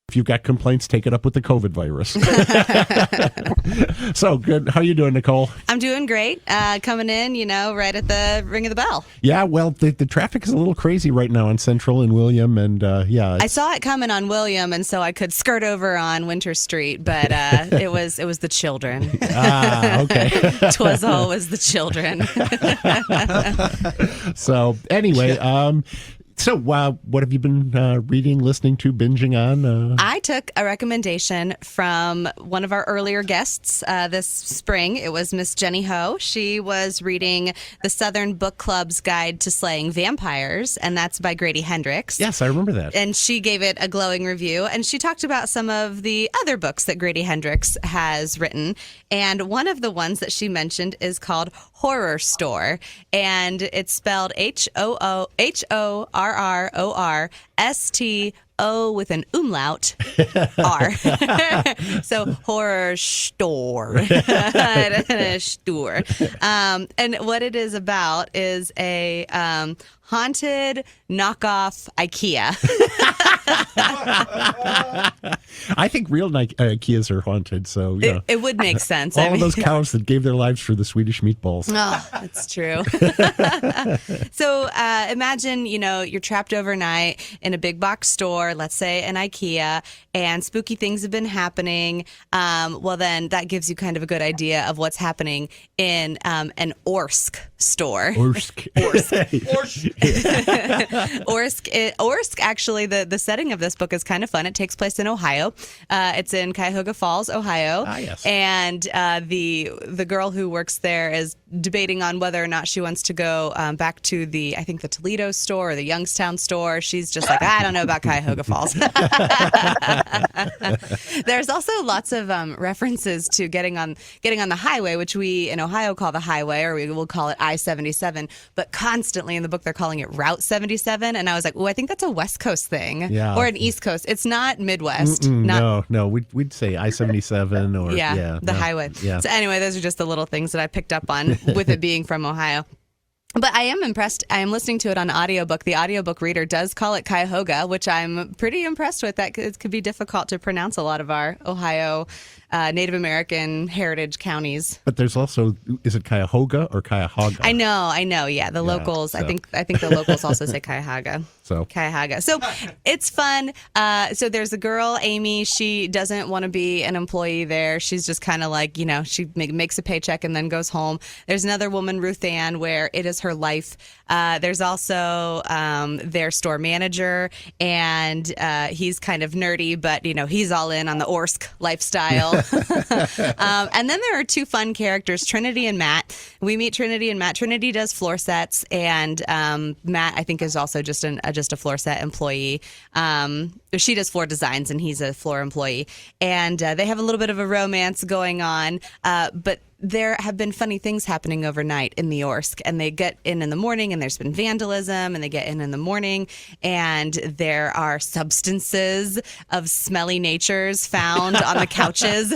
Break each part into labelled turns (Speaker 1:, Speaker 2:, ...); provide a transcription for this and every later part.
Speaker 1: If you've got complaints, take it up with the COVID virus. So good. How you doing, Nicole?
Speaker 2: I'm doing great. Coming in, right at the ring of the bell.
Speaker 1: Yeah, well, the traffic is a little crazy right now on Central and William, and
Speaker 2: I saw it coming on William, and so I could skirt over on Winter Street, but it was the children.
Speaker 1: Okay.
Speaker 2: 'Twas always the children.
Speaker 1: So anyway, So what have you been reading, listening to, binging on?
Speaker 2: I took a recommendation from one of our earlier guests this spring. It was Miss Jenny Ho. She was reading the Southern Book Club's Guide to Slaying Vampires, and that's by Grady Hendrix.
Speaker 1: Yes, I remember that.
Speaker 2: And she gave it a glowing review, and she talked about some of the other books that Grady Hendrix has written. And one of the ones that she mentioned is called Horror Store, and it's spelled HORRORSTO with an umlaut R. So Horror Store. Store. And what it is about is a haunted knockoff IKEA.
Speaker 1: I think real IKEAs are haunted, so
Speaker 2: it would make sense.
Speaker 1: All of those cows that gave their lives for the Swedish meatballs.
Speaker 2: Oh, that's true. So imagine, you're trapped overnight in a big box store, let's say an IKEA, and spooky things have been happening. Well, then that gives you kind of a good idea of what's happening in an Orsk store.
Speaker 1: Orsk.
Speaker 2: Orsk, actually, the setting of this book is kind of fun. It takes place in Ohio. It's in Cuyahoga Falls, Ohio.
Speaker 1: Ah, yes.
Speaker 2: And the girl who works there is debating on whether or not she wants to go back to the Toledo store or the Youngstown store. She's just like, I don't know about Cuyahoga Falls. There's also lots of references to getting on the highway, which we in Ohio call the highway, or we will call it I-77. But constantly in the book, they're calling it Route 77. And I was like, I think that's a West Coast thing, or an East Coast. It's not Midwest.
Speaker 1: No, we'd say I-77 or
Speaker 2: the highway.
Speaker 1: Yeah.
Speaker 2: So anyway, those are just the little things that I picked up on with it being from Ohio. But I am impressed. I am listening to it on audiobook. The audiobook reader does call it Cuyahoga, which I'm pretty impressed with. That it could be difficult to pronounce a lot of our Ohio Native American heritage counties.
Speaker 1: But there's also, is it Cuyahoga or Cuyahoga?
Speaker 2: I know. Yeah, the locals. So. I think the locals also say Cuyahoga. Cuyahoga. So it's fun. So there's a girl, Amy. She doesn't want to be an employee there. She's just kind of like, she makes a paycheck and then goes home. There's another woman, Ruth Ann, where it is her life. There's also their store manager, and he's kind of nerdy, but he's all in on the Orsk lifestyle. And then there are two fun characters, Trinity and Matt. We meet Trinity and Matt. Trinity does floor sets, and Matt, I think, is also just a floor set employee. She does floor designs, and he's a floor employee. And they have a little bit of a romance going on, but there have been funny things happening overnight in the Orsk, and they get in the morning, and there's been vandalism, and they get in the morning, and there are substances of smelly natures found on the couches.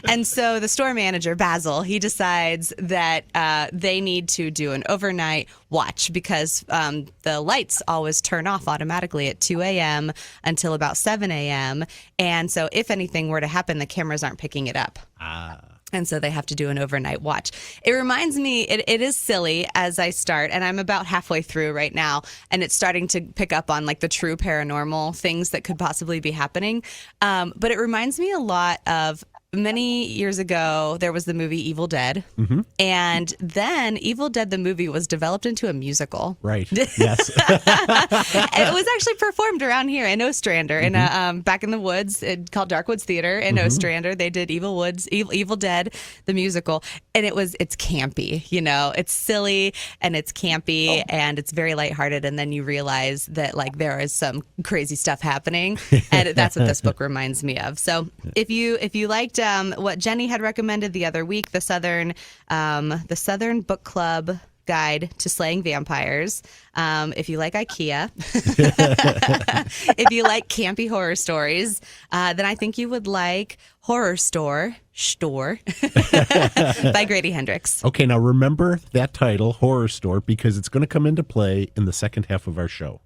Speaker 2: And so the store manager, Basil, he decides that they need to do an overnight watch because the lights always turn off automatically at 2 a.m. until about 7 a.m. And so if anything were to happen, the cameras aren't picking it up. And so they have to do an overnight watch. It reminds me, it is silly as I start, and I'm about halfway through right now, and it's starting to pick up on like the true paranormal things that could possibly be happening. But it reminds me a lot of many years ago, there was the movie Evil Dead. Mm-hmm. And then Evil Dead, the movie, was developed into a musical.
Speaker 1: Right. Yes.
Speaker 2: It was actually performed around here in Ostrander, in back in the woods, called Darkwoods Theater in Ostrander. They did Evil Dead, the musical. And it's campy, it's silly and it's campy and it's very lighthearted. And then you realize that like there is some crazy stuff happening. And that's what this book reminds me of. So if you liked what Jenny had recommended the other week, the Southern Book Club Guide to Slaying Vampires. If you like IKEA, if you like campy horror stories, then I think you would like Horror Store by Grady Hendrix.
Speaker 1: Okay, now remember that title, Horror Store, because it's going to come into play in the second half of our show.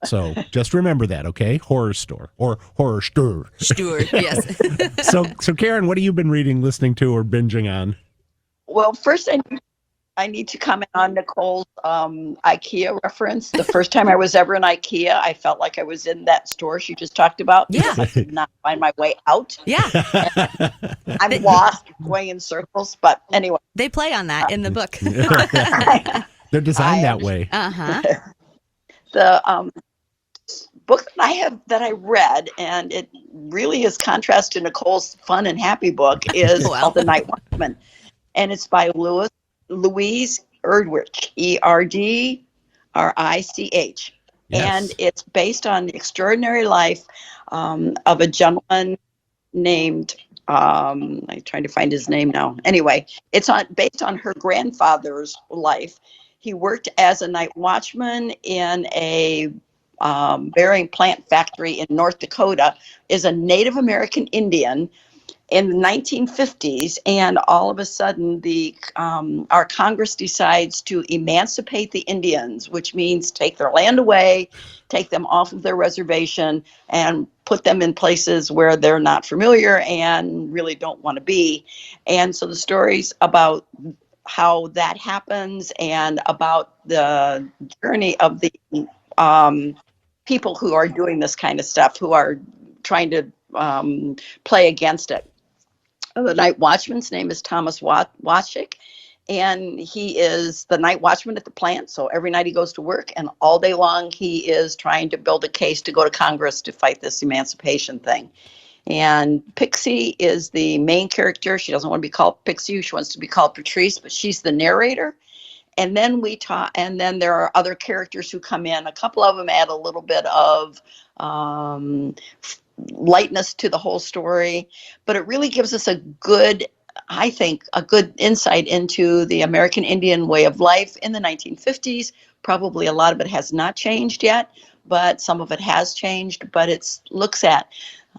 Speaker 1: So just remember that, okay? Horror store or horror stir.
Speaker 2: Sure, yes.
Speaker 1: So Karen, what have you been reading, listening to, or binging on?
Speaker 3: Well, first I need to comment on Nicole's IKEA reference. The first time I was ever in IKEA, I felt like I was in that store she just talked about.
Speaker 2: Yeah.
Speaker 3: I could not find my way out.
Speaker 2: Yeah.
Speaker 3: I'm lost, going in circles. But anyway.
Speaker 2: They play on that in the book.
Speaker 1: They're designed that way.
Speaker 2: Uh-huh.
Speaker 3: The book that I read, and it really is contrast to Nicole's fun and happy book, is called The Night Watchman. And it's by Louise Erdrich, Erdrich.
Speaker 1: Yes.
Speaker 3: And it's based on the extraordinary life of a gentleman named, I'm trying to find his name now. Anyway, it's based on her grandfather's life. He worked as a night watchman in a bearing plant factory in North Dakota, is a Native American Indian in the 1950s, and all of a sudden our Congress decides to emancipate the Indians, which means take their land away, take them off of their reservation, and put them in places where they're not familiar and really don't want to be. And so the stories about how that happens and about the journey of the people who are doing this kind of stuff, who are trying to play against it. The night watchman's name is Thomas Wachik, and he is the night watchman at the plant. So every night he goes to work, and all day long he is trying to build a case to go to Congress to fight this emancipation thing. And Pixie is the main character. She doesn't want to be called Pixie. She wants to be called Patrice, but she's the narrator. And then then there are other characters who come in. A couple of them add a little bit of lightness to the whole story, but it really gives us a good insight into the American Indian way of life in the 1950s. Probably a lot of it has not changed yet, but some of it has changed. But it looks at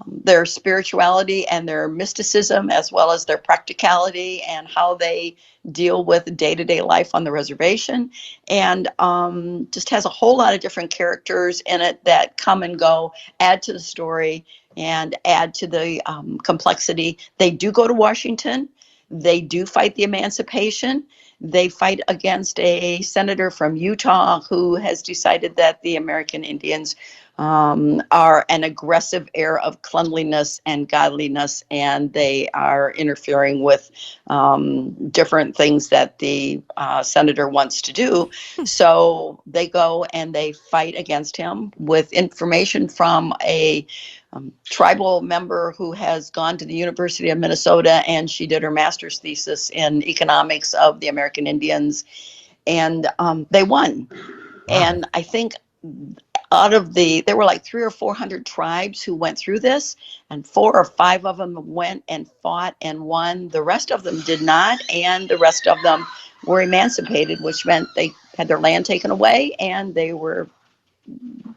Speaker 3: their spirituality and their mysticism, as well as their practicality and how they deal with day-to-day life on the reservation, and just has a whole lot of different characters in it that come and go, add to the story and add to the complexity. They do go to Washington. They do fight the emancipation. They fight against a senator from Utah who has decided that the American Indians are an aggressive air of cleanliness and godliness, and they are interfering with different things that the senator wants to do. So they go and they fight against him with information from a tribal member who has gone to the University of Minnesota, and she did her master's thesis in economics of the American Indians, and they won. Wow. And I think there were like 300 or 400 tribes who went through this, and 4 or 5 of them went and fought and won. The rest of them did not, and the rest of them were emancipated, which meant they had their land taken away and they were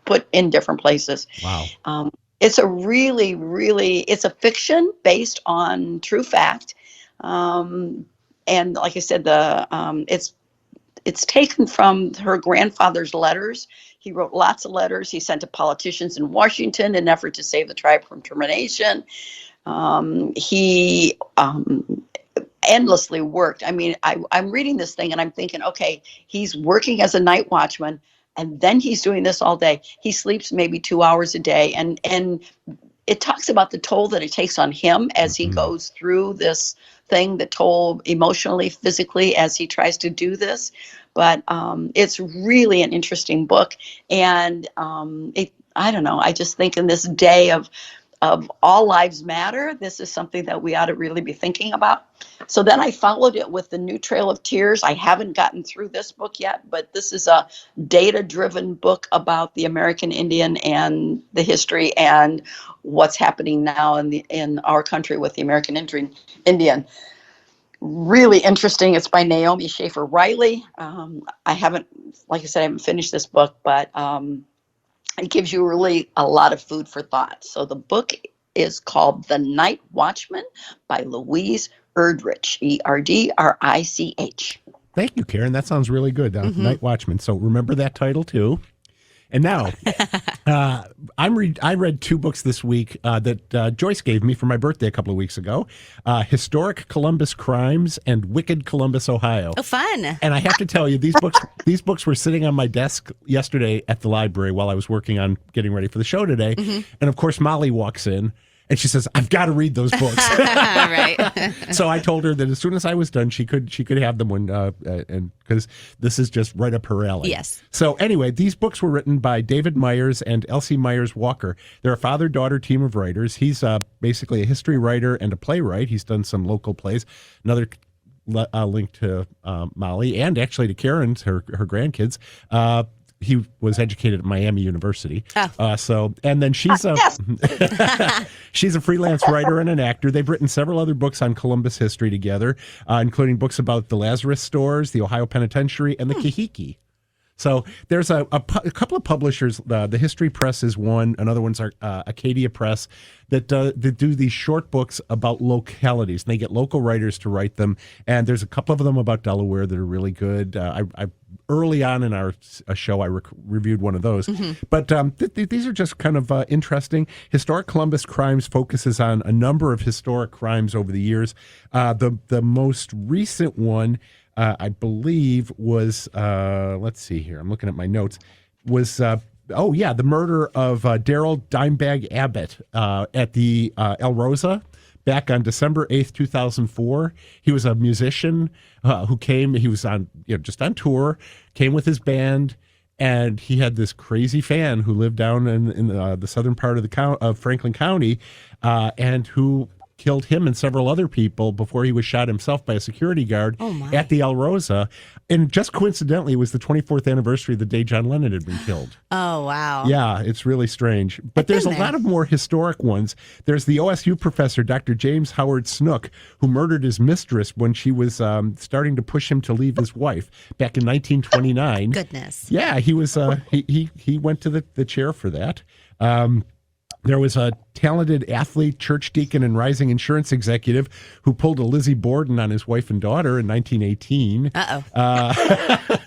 Speaker 3: put in different places.
Speaker 1: Wow.
Speaker 3: It's a it's a fiction based on true fact. And like I said, it's taken from her grandfather's letters. He wrote lots of letters. He sent to politicians in Washington in an effort to save the tribe from termination. He endlessly worked. I mean, I'm reading this thing and I'm thinking, okay, he's working as a night watchman, and then he's doing this all day. He sleeps maybe 2 hours a day. And it talks about the toll that it takes on him as he goes through this thing, the toll emotionally, physically, as he tries to do this. But it's really an interesting book. And I don't know, I just think in this day of all lives matter, this is something that we ought to really be thinking about. So then I followed it with The New Trail of Tears. I haven't gotten through this book yet, but this is a data-driven book about the American Indian and the history and what's happening now in our country with the American Indian. Really interesting. It's by Naomi Schaefer Riley. I haven't finished this book, but it gives you really a lot of food for thought. So the book is called The Night Watchman by Louise Erdrich, Erdrich.
Speaker 1: Thank you, Karen. That sounds really good. Night Watchman. So remember that title too. And now, I read 2 books this week that Joyce gave me for my birthday a couple of weeks ago. Historic Columbus Crimes and Wicked Columbus, Ohio.
Speaker 2: Oh, fun.
Speaker 1: And I have to tell you, these books were sitting on my desk yesterday at the library while I was working on getting ready for the show today. Mm-hmm. And of course, Molly walks in. And she says, "I've got to read those books."
Speaker 2: Right.
Speaker 1: So I told her that as soon as I was done, she could have them when and because this is just right up her alley.
Speaker 2: Yes.
Speaker 1: So anyway, these books were written by David Myers and Elsie Myers Walker. They're a father-daughter team of writers. He's basically a history writer and a playwright. He's done some local plays. Another link to Molly and actually to Karen's her grandkids. He was educated at Miami University. Oh. And then she's she's a freelance writer and an actor. They've written several other books on Columbus history together, including books about the Lazarus Stores, the Ohio Penitentiary, and the Kahiki. So there's a couple of publishers. The History Press is one. Another one's Acadia Press that do these short books about localities. And they get local writers to write them. And there's a couple of them about Delaware that are really good. I early on in our show, I reviewed one of those. Mm-hmm. But these are just kind of interesting. Historic Columbus Crimes focuses on a number of historic crimes over the years. The most recent one, I believe, was, let's see here, I'm looking at my notes, was, the murder of Daryl Dimebag Abbott at the El Rosa back on December 8th, 2004. He was a musician who came, he was on, just on tour, came with his band, and he had this crazy fan who lived down in the southern part of Franklin County, and who killed him and several other people before he was shot himself by a security guard at the El Rosa. And just coincidentally, it was the 24th anniversary of the day John Lennon had been killed.
Speaker 2: Oh, wow.
Speaker 1: Yeah, it's really strange. But there's a lot of more historic ones. There's the OSU professor, Dr. James Howard Snook, who murdered his mistress when she was starting to push him to leave his wife back in 1929.
Speaker 2: Goodness.
Speaker 1: Yeah, he was. He went to the chair for that. There was a talented athlete, church deacon, and rising insurance executive who pulled a Lizzie Borden on his wife and daughter in 1918.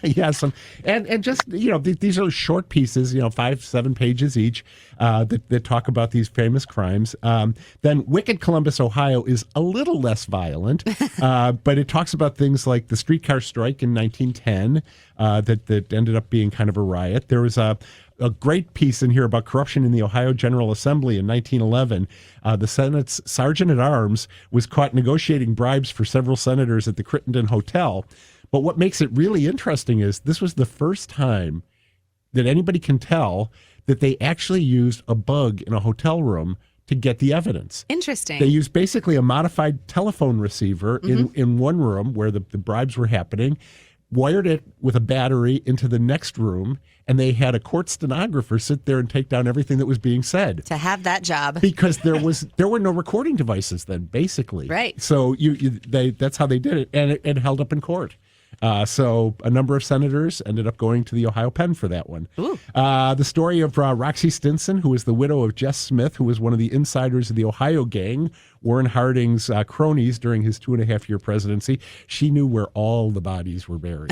Speaker 1: Yes, and just these are short pieces, 5-7 pages each, that talk about these famous crimes. Then Wicked Columbus, Ohio, is a little less violent, but it talks about things like the streetcar strike in 1910 that ended up being kind of a riot. There was a great piece in here about corruption in the Ohio General Assembly in 1911. The Senate's Sergeant-at-Arms was caught negotiating bribes for several senators at the Crittenden Hotel. But what makes it really interesting is this was the first time that anybody can tell that they actually used a bug in a hotel room to get the evidence.
Speaker 2: Interesting.
Speaker 1: They used basically a modified telephone receiver in one room where the bribes were happening, wired it with a battery into the next room, and they had a court stenographer sit there and take down everything that was being said.
Speaker 2: To have that job.
Speaker 1: Because there were no recording devices then, basically.
Speaker 2: Right.
Speaker 1: So that's how they did it, and it held up in court. So a number of senators ended up going to the Ohio Penn for that one. The story of Roxy Stinson, who was the widow of Jess Smith, who was one of the insiders of the Ohio gang, Warren Harding's cronies during his 2.5-year presidency. She knew where all the bodies were buried.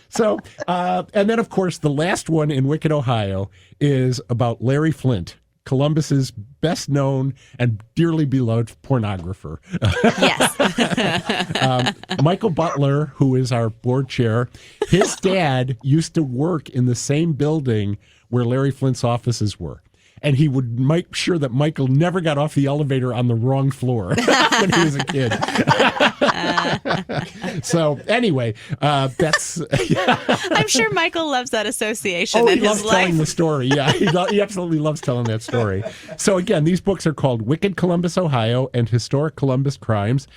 Speaker 1: So, and then, of course, the last one in Wicked, Ohio is about Larry Flint, Columbus's best known and dearly beloved pornographer.
Speaker 2: Yes.
Speaker 1: Michael Butler, who is our board chair, his dad used to work in the same building where Larry Flint's offices were. And he would make sure that Michael never got off the elevator on the wrong floor when he was a kid. So anyway, that's...
Speaker 2: I'm sure Michael loves that association in his life.
Speaker 1: He loves telling the story. Yeah, he absolutely loves telling that story. So again, these books are called Wicked Columbus, Ohio, and Historic Columbus Crimes.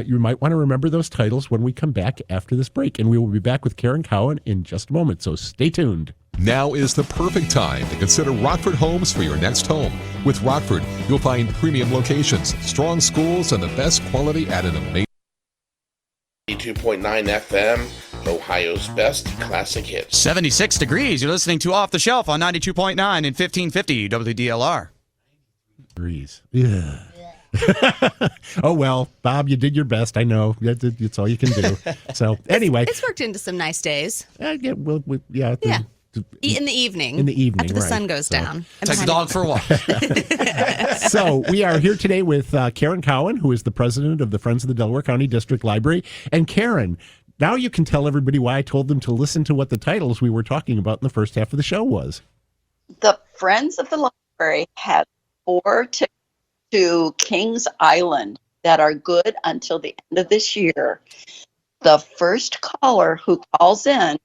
Speaker 1: You might want to remember those titles when we come back after this break, and we will be back with Karen Cowan in just a moment, so stay tuned.
Speaker 4: Now is the perfect time to consider Rockford Homes for your next home. With Rockford, you'll find premium locations, strong schools, and the best quality at an amazing
Speaker 5: 92.9 FM, Ohio's best classic hits.
Speaker 6: 76 degrees. You're listening to Off the Shelf on 92.9 and 1550 WDLR.
Speaker 1: Degrees. Yeah. Oh, well, Bob, you did your best. I know. It's all you can do. So, anyway.
Speaker 2: It's worked into some nice days.
Speaker 1: Yeah.
Speaker 2: In the evening.
Speaker 1: In the evening,
Speaker 2: after the
Speaker 1: right.
Speaker 2: sun goes down.
Speaker 6: Take the dog for a walk.
Speaker 1: So we are here today with Karen Cowan, who is the president of the Friends of the Delaware County District Library. And Karen, now you can tell everybody why I told them to listen to what the titles we were talking about in the first half of the show was.
Speaker 3: The Friends of the Library had 4 tickets to Kings Island that are good until the end of this year. The first caller who calls in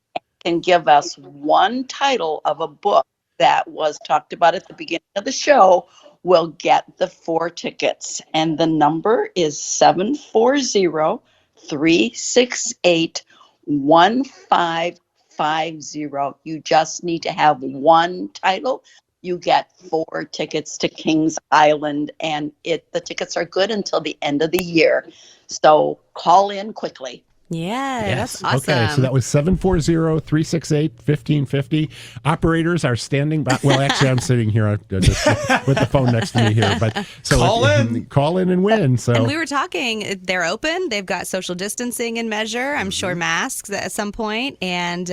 Speaker 3: can give us one title of a book that was talked about at the beginning of the show will get the 4 tickets. And the number is 740-368-1550. You just need to have one title. You get 4 tickets to Kings Island, and the tickets are good until the end of the year. So call in quickly.
Speaker 2: Yeah, that's awesome.
Speaker 1: Okay, so that was 740-368-1550. Operators are standing by. Well, actually, I'm sitting here just with the phone next to me here. But so call in and win. So
Speaker 2: and we were talking. They're open. They've got social distancing in measure. I'm sure masks at some point. And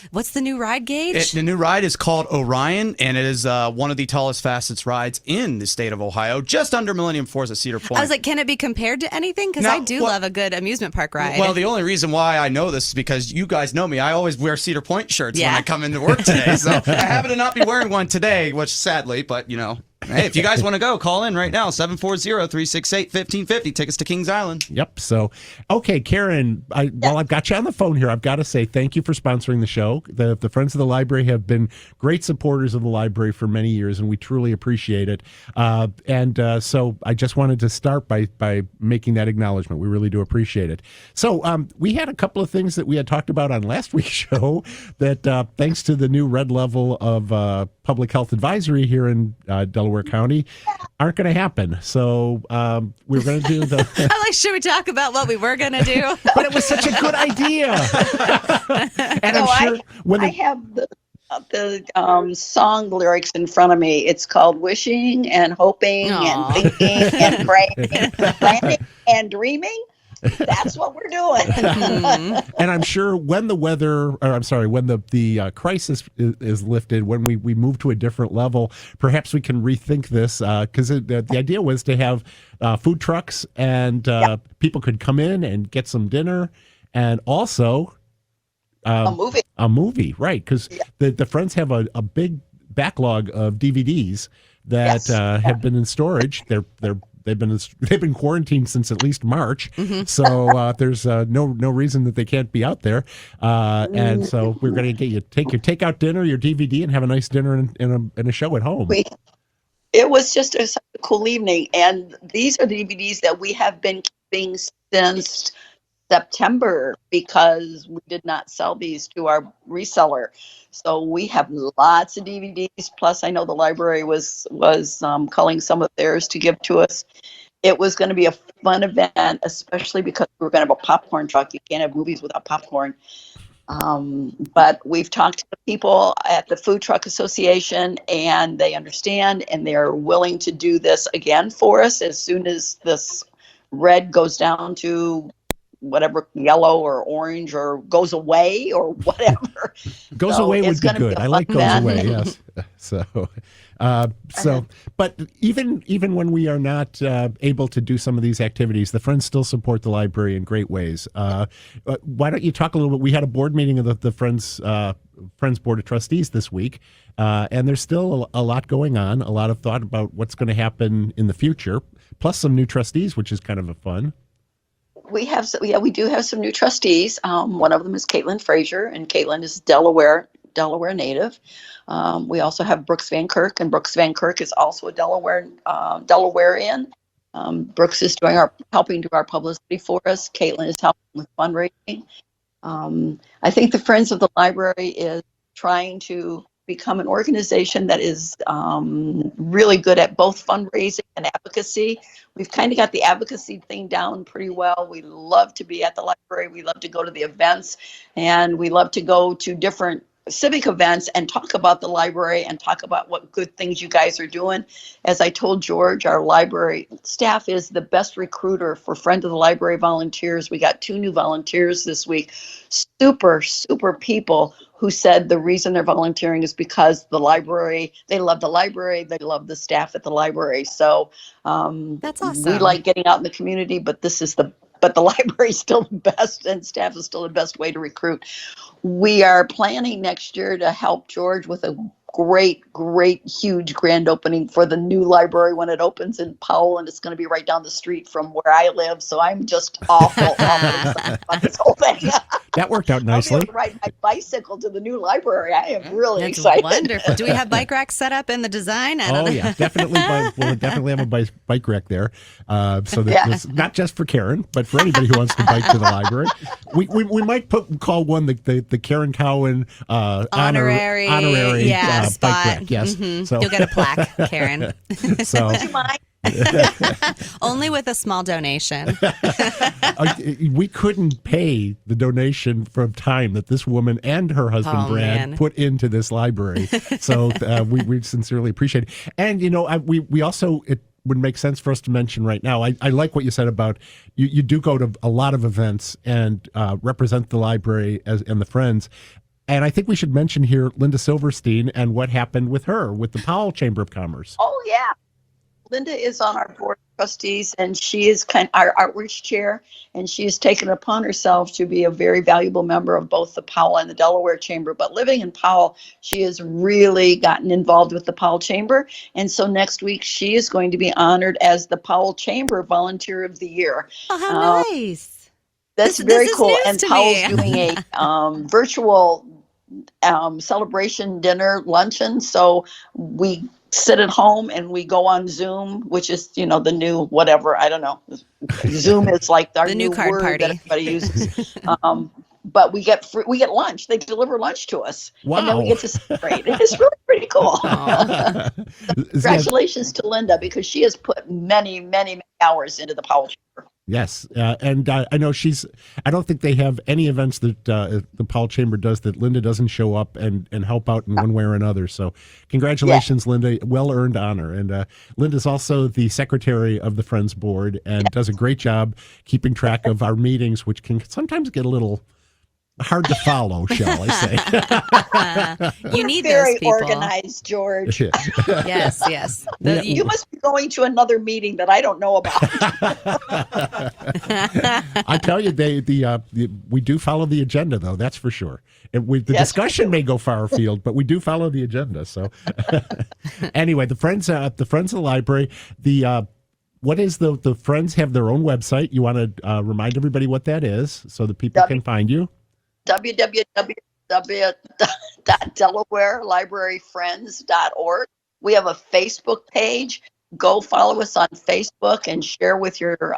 Speaker 2: what's the new ride, Gage?
Speaker 6: The new ride is called Orion, and it is one of the tallest, fastest rides in the state of Ohio, just under Millennium Force at Cedar Point.
Speaker 2: I was like, can it be compared to anything? Because I do love a good amusement park ride.
Speaker 6: Well, the only reason why I know this is because you guys know me. I always wear Cedar Point shirts when I come into work today. So I happen to not be wearing one today, which sadly, but hey, if you guys want to go, call in right now, 740-368-1550. Tickets to Kings Island.
Speaker 1: Yep. So, okay, Karen, while I've got you on the phone here, I've got to say thank you for sponsoring the show. The Friends of the Library have been great supporters of the library for many years, and we truly appreciate it. So I just wanted to start by making that acknowledgement. We really do appreciate it. So we had a couple of things that we had talked about on last week's show that thanks to the new red level of public health advisory here in Delaware County aren't going to happen. So we're going to do the...
Speaker 2: I'm like, should we talk about what we were going to do?
Speaker 1: But it was such a good idea. And I'm sure
Speaker 3: I have the song lyrics in front of me. It's called Wishing and Hoping and Thinking and Praying, Planning and Dreaming. That's what we're doing.
Speaker 1: And I'm sure when the crisis is lifted, when we move to a different level, perhaps we can rethink this, because the idea was to have food trucks and people could come in and get some dinner and also a movie, right? Because the Friends have a big backlog of DVDs that have been in storage. They've been quarantined since at least March, so there's no reason that they can't be out there. And so we're going to get you take your takeout dinner, your DVD, and have a nice dinner and a show at home.
Speaker 3: It was just such a cool evening, and these are the DVDs that we have been keeping since September because we did not sell these to our reseller. So we have lots of DVDs. Plus, I know the library was culling some of theirs to give to us. It was going to be a fun event, especially because we were going to have a popcorn truck. You can't have movies without popcorn. But we've talked to the people at the Food Truck Association, and they understand, and they're willing to do this again for us as soon as this red goes down to whatever, yellow or orange, or goes away or whatever.
Speaker 1: Goes away would be good. I like goes away. Yes. But even when we are not able to do some of these activities, the Friends still support the library in great ways. Why don't you talk a little bit? We had a board meeting of the Friends Board of Trustees this week, and there's still a lot going on, a lot of thought about what's going to happen in the future, plus some new trustees, which is kind of a fun.
Speaker 3: We do have some new trustees. One of them is Caitlin Frazier, and Caitlin is Delaware native. We also have Brooks Van Kirk, and Brooks Van Kirk is also a Delawarean. Brooks is helping do our publicity for us. Caitlin is helping with fundraising. I think the Friends of the Library is trying to become an organization that is really good at both fundraising and advocacy. We've kind of got the advocacy thing down pretty well. We love to be at the library. We love to go to the events, and we love to go to different civic events and talk about the library and talk about what good things you guys are doing. As I told George, our library staff is the best recruiter for Friend of the Library volunteers. We got 2 new volunteers this week. Super people who said the reason they're volunteering is because they love the library, they love the staff at the library. So
Speaker 2: that's awesome.
Speaker 3: We like getting out in the community, but the library is still the best, and staff is still the best way to recruit. We are planning next year to help George with a great, huge grand opening for the new library when it opens in Powell, and it's going to be right down the street from where I live. So I'm just awful excited about this whole thing.
Speaker 1: That worked out nicely.
Speaker 3: I'll be able to ride my bicycle to the new library. I am really
Speaker 2: That's
Speaker 3: excited.
Speaker 2: Wonderful. Do we have bike racks set up in the design?
Speaker 1: Yeah, definitely. We'll definitely have a bike rack there. So that it's not just for Karen, but for anybody who wants to bike to the library. We might call one the Karen Cowan
Speaker 2: honorary
Speaker 1: bike
Speaker 2: spot.
Speaker 1: rack. Yes, so
Speaker 2: you'll get a plaque, Karen.
Speaker 1: So
Speaker 3: would you mind?
Speaker 2: Only with a small donation.
Speaker 1: We couldn't pay the donation from time that this woman and her husband Brad put into this library. So we sincerely appreciate it. And we also it would make sense for us to mention right now. I like what you said about you do go to a lot of events and represent the library and the Friends. And I think we should mention here Linda Silverstein and what happened with her with the Powell Chamber of Commerce.
Speaker 3: Oh yeah. Linda is on our board of trustees, and she is our outreach chair, and she has taken it upon herself to be a very valuable member of both the Powell and the Delaware Chamber. But living in Powell, she has really gotten involved with the Powell Chamber, and so next week she is going to be honored as the Powell Chamber Volunteer of the Year.
Speaker 2: Oh, how nice!
Speaker 3: That's very cool. And Powell's doing a virtual celebration dinner luncheon, so we sit at home and we go on Zoom, which is the new whatever, I don't know. Zoom is like our
Speaker 2: the new card
Speaker 3: word
Speaker 2: party
Speaker 3: that everybody uses. But we get lunch. They deliver lunch to us.
Speaker 1: Wow.
Speaker 3: And then we get to celebrate. It's really pretty cool. Congratulations to Linda, because she has put many, many, many hours into the Powell Chamber.
Speaker 1: Yes, and I know I don't think they have any events that the Powell Chamber does that Linda doesn't show up and help out in one way or another. So congratulations, Linda. Well-earned honor. And Linda's also the secretary of the Friends Board and does a great job keeping track of our meetings, which can sometimes get a little hard to follow, shall I say.
Speaker 2: You need
Speaker 3: very
Speaker 2: those people.
Speaker 3: Organized, George.
Speaker 2: Yes.
Speaker 3: You must be going to another meeting that I don't know about.
Speaker 1: I tell you, we do follow the agenda, though. That's for sure. And the discussion may go far afield, but we do follow the agenda. So, anyway, the Friends of the Library. What is the Friends have their own website? You want to remind everybody what that is so that people can find you?
Speaker 3: www.delawarelibraryfriends.org. We have a Facebook page. Go follow us on Facebook and share with your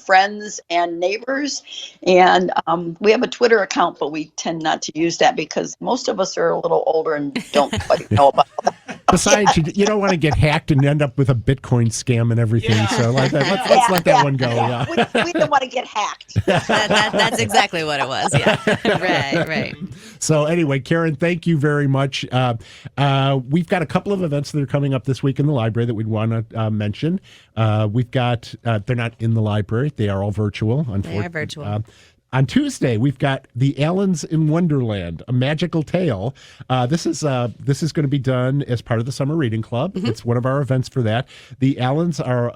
Speaker 3: friends and neighbors. And we have a Twitter account, but we tend not to use that because most of us are a little older and don't quite know about that.
Speaker 1: Besides, you don't want to get hacked and end up with a Bitcoin scam and everything. Yeah. So let's let that one go. Yeah.
Speaker 3: We don't want to get hacked.
Speaker 2: That's exactly what it was. Yeah. Right.
Speaker 1: So anyway, Karen, thank you very much. We've got a couple of events that are coming up this week in the library that we'd want to mention. We've got, they're not in the library. They are all virtual.
Speaker 2: They are virtual.
Speaker 1: On Tuesday, we've got The Allens in Wonderland, a magical tale. This is going to be done as part of the Summer Reading Club. Mm-hmm. It's one of our events for that. The Allens are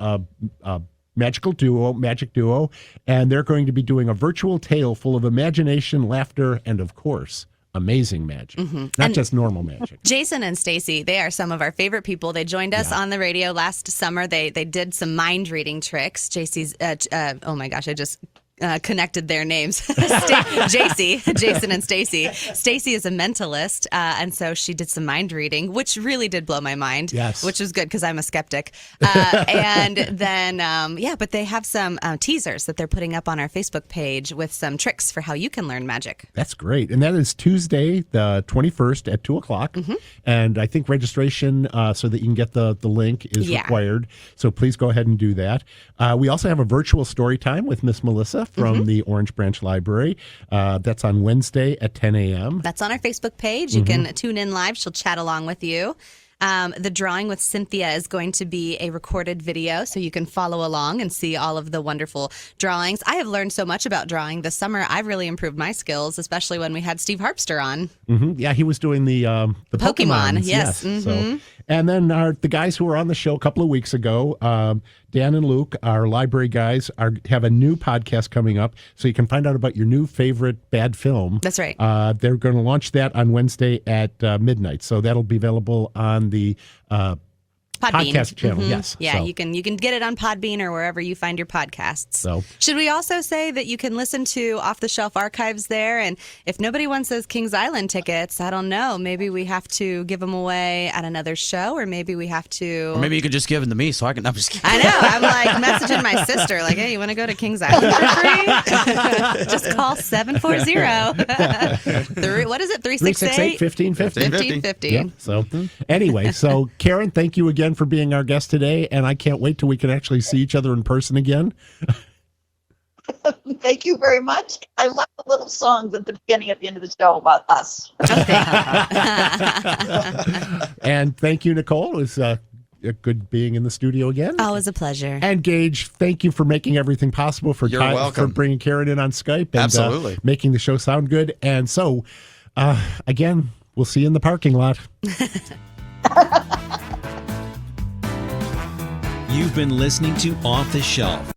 Speaker 1: a magic duo, and they're going to be doing a virtual tale full of imagination, laughter, and, of course, amazing magic, not just normal magic.
Speaker 2: Jason and Stacy, they are some of our favorite people. They joined us on the radio last summer. They did some mind reading tricks. Oh my gosh, I just connected their names. Jason and Stacy. Stacy is a mentalist, and so she did some mind reading, which really did blow my mind.
Speaker 1: Yes,
Speaker 2: which was good because I'm a skeptic. And then, but they have some teasers that they're putting up on our Facebook page with some tricks for how you can learn magic.
Speaker 1: That's great, and that is Tuesday, the 21st at 2:00. Mm-hmm. And I think registration so that you can get the link is required. So please go ahead and do that. We also have a virtual story time with Miss Melissa from the Orange Branch Library. That's on Wednesday at 10 a.m.
Speaker 2: That's on our Facebook page. You can tune in live. She'll chat along with you. The drawing with Cynthia is going to be a recorded video, so you can follow along and see all of the wonderful drawings. I have learned so much about drawing this summer. I've really improved my skills, especially when we had Steve Harpster on.
Speaker 1: Mm-hmm. Yeah, he was doing the
Speaker 2: Pokemon.
Speaker 1: Pokemons,
Speaker 2: Yes. Mm-hmm.
Speaker 1: So, and then the guys who were on the show a couple of weeks ago, Dan and Luke, our library guys, have a new podcast coming up, so you can find out about your new favorite bad film.
Speaker 2: That's right.
Speaker 1: They're going to launch that on Wednesday at midnight, so that'll be available on the podcast channel.
Speaker 2: Mm-hmm.
Speaker 1: Yes.
Speaker 2: Yeah,
Speaker 1: so.
Speaker 2: you can get it on Podbean or wherever you find your podcasts.
Speaker 1: So
Speaker 2: should we also say that you can listen to Off the Shelf Archives there? And if nobody wants those Kings Island tickets, I don't know. Maybe we have to give them away at another show, or maybe we have to.
Speaker 6: Or maybe you could just give them to me so I can. I'm just kidding.
Speaker 2: I know. I'm like messaging my sister, like, hey, you want to go to Kings Island for free? Just call 740. What is it? 368
Speaker 1: 1550.
Speaker 2: 1550.
Speaker 1: Yeah. So anyway, so Karen, thank you again for being our guest today, and I can't wait till we can actually see each other in person again.
Speaker 3: Thank you very much. I love the little songs at the beginning and the end of the show about us.
Speaker 1: And thank you, Nicole. It was good being in the studio again.
Speaker 2: Always a pleasure.
Speaker 1: And Gage, thank you for making everything possible, for bringing Karen in on Skype and
Speaker 6: Absolutely.
Speaker 1: Making the show sound good. And so, again, we'll see you in the parking lot.
Speaker 7: You've been listening to Off the Shelf